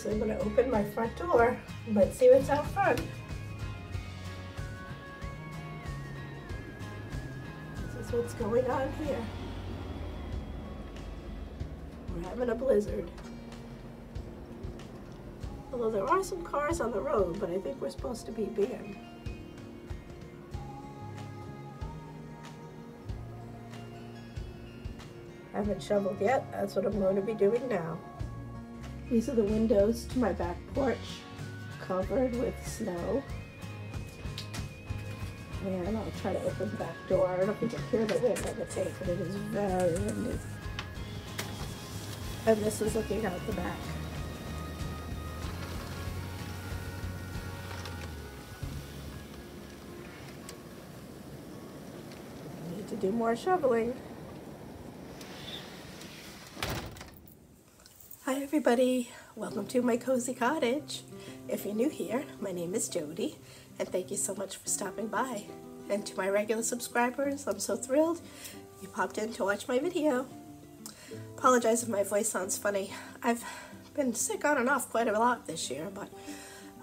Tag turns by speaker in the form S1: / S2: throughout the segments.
S1: So I'm going to open my front door. Let's see what's out front. This is what's going on here. We're having a blizzard. Although there are some cars on the road, but I think we're supposed to be banned. I haven't shoveled yet. That's what I'm going to be doing now. These are the windows to my back porch, covered with snow. And I'll try to open the back door. I don't know if you can hear the wind on the tape, but it is very windy. And this is looking out the back. I need to do more shoveling. Hi everybody, welcome to my cozy cottage. If you're new here, my name is Jody, and thank you so much for stopping by. And to my regular subscribers, I'm so thrilled you popped in to watch my video. Apologize if my voice sounds funny. I've been sick on and off quite a lot this year, but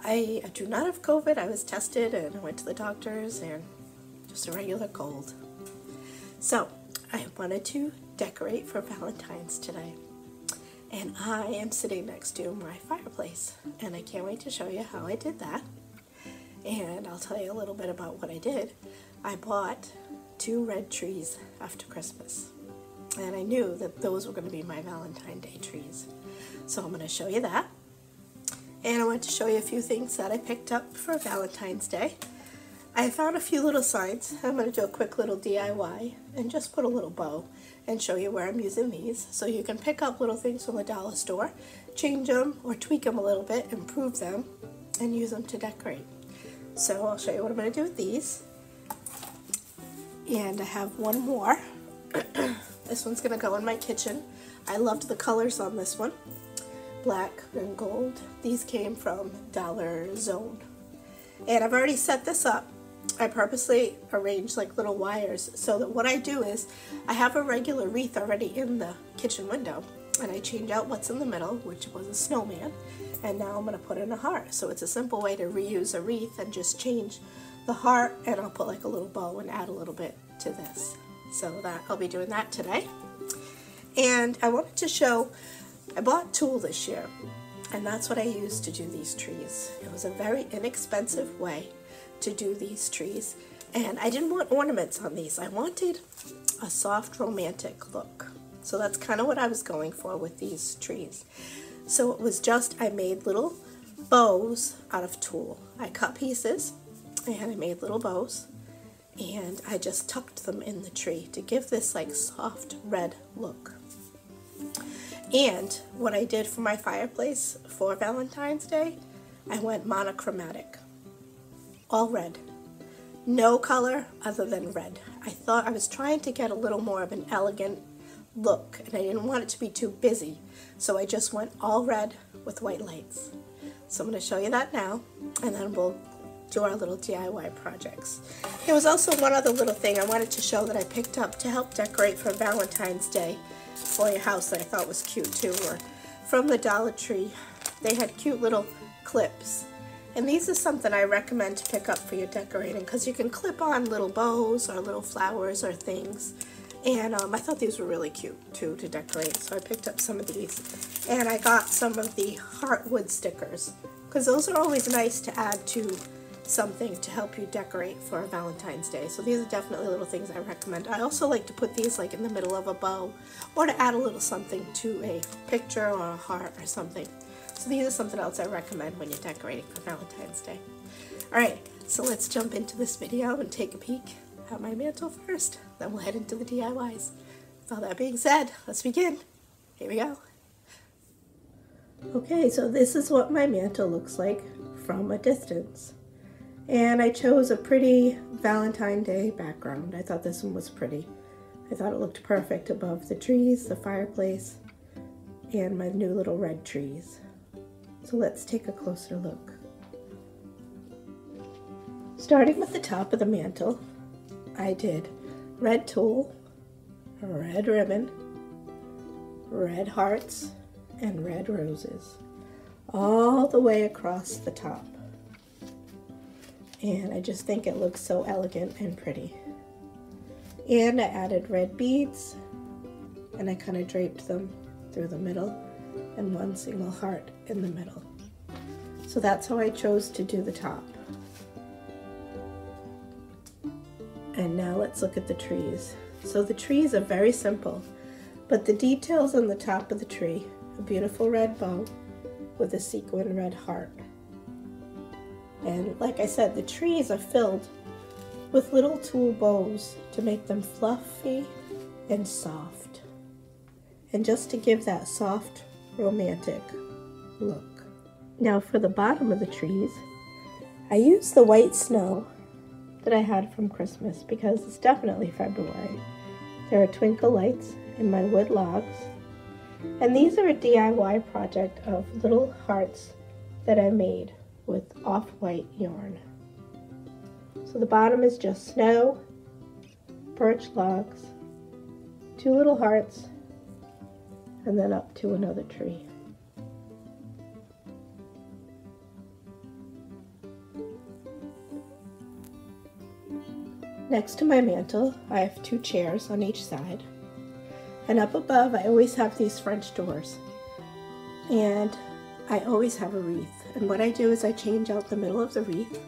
S1: I do not have COVID. I was tested and I went to the doctors, and just a regular cold. So I wanted to decorate for Valentine's today. And I am sitting next to my fireplace, and I can't wait to show you how I did that. And I'll tell you a little bit about what I did. I bought 2 red trees after Christmas, and I knew that those were going to be my Valentine Day trees. So I'm going to show you that. And I want to show you a few things that I picked up for Valentine's Day. I found a few little signs. I'm going to do a quick little DIY and just put a little bow and show you where I'm using these. So you can pick up little things from the dollar store, change them or tweak them a little bit, improve them, and use them to decorate. So I'll show you what I'm going to do with these. And I have one more. This one's going to go in my kitchen. I loved the colors on this one, black and gold. These came from Dollar Zone. And I've already set this up. I purposely arranged like little wires so that what I do is I have a regular wreath already in the kitchen window, and I change out what's in the middle, which was a snowman, and now I'm going to put in a heart. So it's a simple way to reuse a wreath and just change the heart, and I'll put like a little bow and add a little bit to this. So that I'll be doing that today. And I wanted to show, I bought tulle this year, and that's what I used to do these trees. It was a very inexpensive way to do these trees, and I didn't want ornaments on these. I wanted a soft romantic look. So that's kind of what I was going for with these trees. So it was just, I made little bows out of tulle. I cut pieces and I made little bows, and I just tucked them in the tree to give this like soft red look. And what I did for my fireplace for Valentine's Day, I went monochromatic. All red. No color other than red. I thought I was trying to get a little more of an elegant look, and I didn't want it to be too busy. So I just went all red with white lights. So I'm going to show you that now, and then we'll do our little DIY projects. There was also one other little thing I wanted to show that I picked up to help decorate for Valentine's Day for your house that I thought was cute too. Or from the Dollar Tree, they had cute little clips. And these are something I recommend to pick up for your decorating, because you can clip on little bows or little flowers or things. And I thought these were really cute too to decorate, so I picked up some of these. And I got some of the heartwood stickers, because those are always nice to add to something to help you decorate for Valentine's Day. So these are definitely little things I recommend. I also like to put these like in the middle of a bow, or to add a little something to a picture or a heart or something. So these are something else I recommend when you're decorating for Valentine's Day. Alright, so let's jump into this video and take a peek at my mantle first. Then we'll head into the DIYs. With all that being said, let's begin. Here we go. Okay, so this is what my mantle looks like from a distance. And I chose a pretty Valentine Day background. I thought this one was pretty. I thought it looked perfect above the trees, the fireplace, and my new little red trees. So let's take a closer look. Starting with the top of the mantle, I did red tulle, red ribbon, red hearts, and red roses, all the way across the top. And I just think it looks so elegant and pretty. And I added red beads, and I kind of draped them through the middle and one single heart in the middle. So that's how I chose to do the top. And now let's look at the trees. So the trees are very simple, but the details on the top of the tree, a beautiful red bow with a sequin red heart. And like I said, the trees are filled with little tulle bows to make them fluffy and soft. And just to give that soft, romantic look. Now for the bottom of the trees, I used the white snow that I had from Christmas because it's definitely February. There are twinkle lights in my wood logs. And these are a DIY project of little hearts that I made with off-white yarn. So the bottom is just snow, birch logs, 2 little hearts, and then up to another tree. Next to my mantle, I have 2 chairs on each side. And up above, I always have these French doors. And I always have a wreath. And what I do is I change out the middle of the wreath.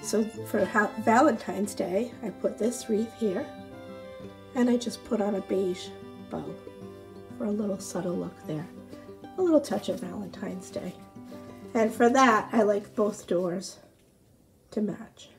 S1: So for Valentine's Day, I put this wreath here. And I just put on a beige bow for a little subtle look there. A little touch of Valentine's Day. And for that, I like both doors to match.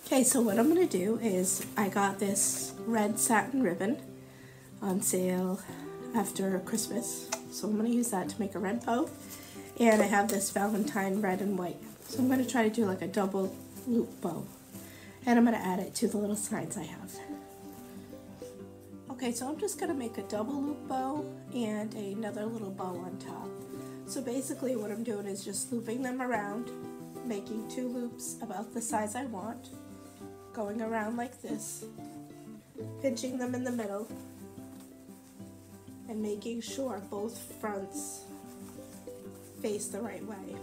S1: Okay, so what I'm going to do is I got this red satin ribbon on sale after Christmas. So I'm going to use that to make a red bow. And I have this Valentine red and white. So I'm going to try to do like a double loop bow. And I'm going to add it to the little signs I have. Okay, so I'm just going to make a double loop bow and another little bow on top. So basically what I'm doing is just looping them around, making 2 loops about the size I want, going around like this, pinching them in the middle, and making sure both fronts face the right way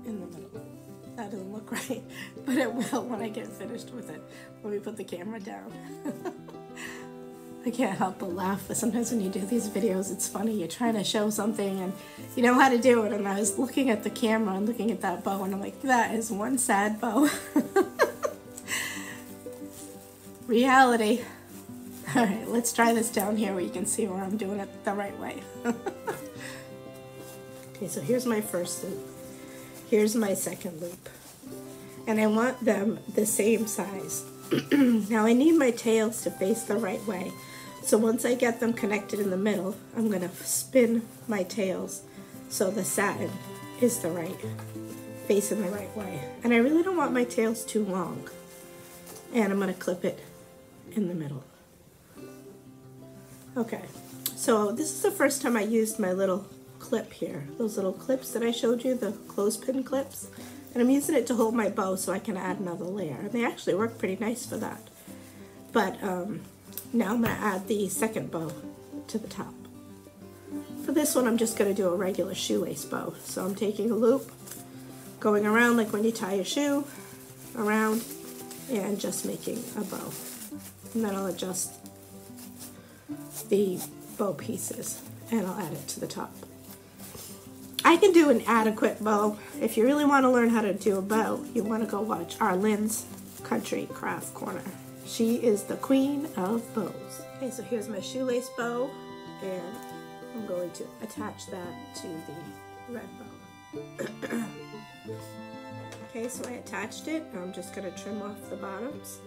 S1: in the middle. That doesn't look right, but it will when I get finished with it. Let me put the camera down. I can't help but laugh, but sometimes when you do these videos, it's funny. You're trying to show something and you know how to do it, and I was looking at the camera and looking at that bow, and I'm like, that is one sad bow. Reality. Alright, let's try this down here where you can see where I'm doing it the right way. Okay, so here's my first loop. Here's my second loop. And I want them the same size. Now I need my tails to face the right way. So once I get them connected in the middle, I'm going to spin my tails so the satin is the right, facing the right way. And I really don't want my tails too long. And I'm going to clip it in the middle. Okay, so this is the first time I used my little clip here. Those little clips that I showed you, the clothespin clips. And I'm using it to hold my bow so I can add another layer. And they actually work pretty nice for that. But now I'm going to add the second bow to the top. For this one, I'm just going to do a regular shoelace bow. So I'm taking a loop, going around like when you tie your shoe, around, and just making a bow. And then I'll adjust the bow pieces and I'll add it to the top. I can do an adequate bow. If you really want to learn how to do a bow, you want to go watch Arlene's Country Craft Corner. She is the queen of bows. Okay, so here's my shoelace bow, and I'm going to attach that to the red bow. Okay, so I attached it. I'm just going to trim off the bottoms,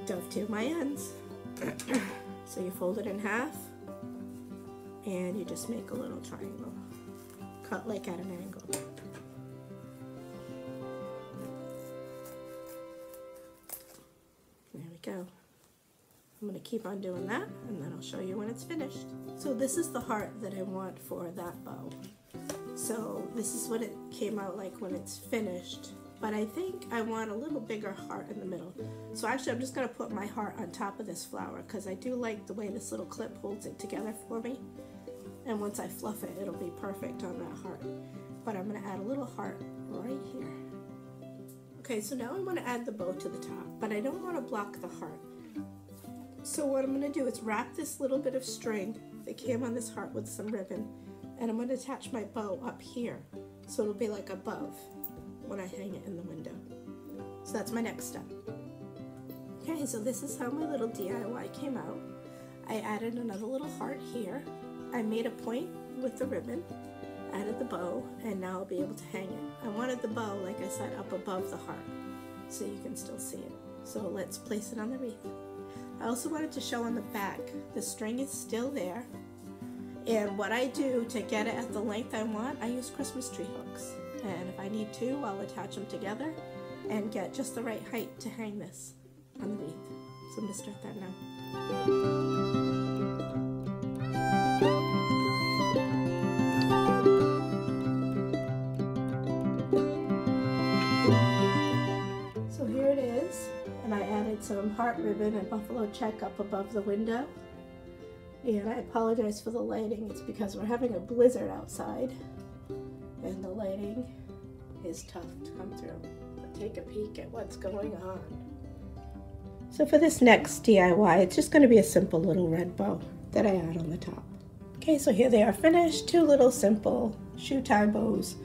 S1: dovetail my ends. So you fold it in half, and you just make a little triangle. Cut like at an angle. go. I'm going to keep on doing that, and then I'll show you when it's finished. So this is the heart that I want for that bow. So this is what it came out like when it's finished, but I think I want a little bigger heart in the middle. So actually I'm just going to put my heart on top of this flower because I do like the way this little clip holds it together for me. And once I fluff it, it'll be perfect on that heart. But I'm going to add a little heart right here. Okay, so now I want to add the bow to the top, but I don't want to block the heart. So what I'm going to do is wrap this little bit of string that came on this heart with some ribbon, and I'm going to attach my bow up here so it'll be like above when I hang it in the window. So that's my next step. Okay, so this is how my little DIY came out. I added another little heart here. I made a point with the ribbon, added the bow, and now I'll be able to hang it. I wanted the bow, like I said, up above the heart so you can still see it. So let's place it on the wreath. I also wanted to show on the back, the string is still there, and what I do to get it at the length I want, I use Christmas tree hooks, and if I need to, I'll attach them together and get just the right height to hang this on the wreath. So I'm going to start that now. So here it is, and I added some heart ribbon and buffalo check up above the window. And I apologize for the lighting. It's because we're having a blizzard outside and the lighting is tough to come through. But take a peek at what's going on. So for this next DIY, it's just going to be a simple little red bow that I add on the top. Okay, so here they are finished. Two little simple shoe tie bows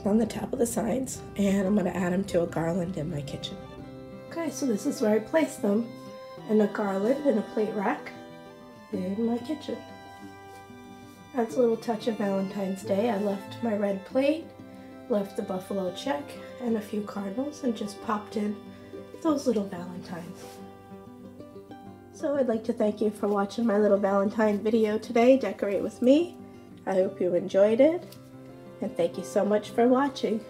S1: on the top of the signs, and I'm going to add them to a garland in my kitchen. Okay, so this is where I place them, in a garland in a plate rack in my kitchen. Adds a little touch of Valentine's Day. I left my red plate, left the buffalo check and a few cardinals, and just popped in those little valentines. So I'd like to thank you for watching my little Valentine video today, Decorate With Me. I hope you enjoyed it, and thank you so much for watching.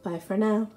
S1: Bye for now.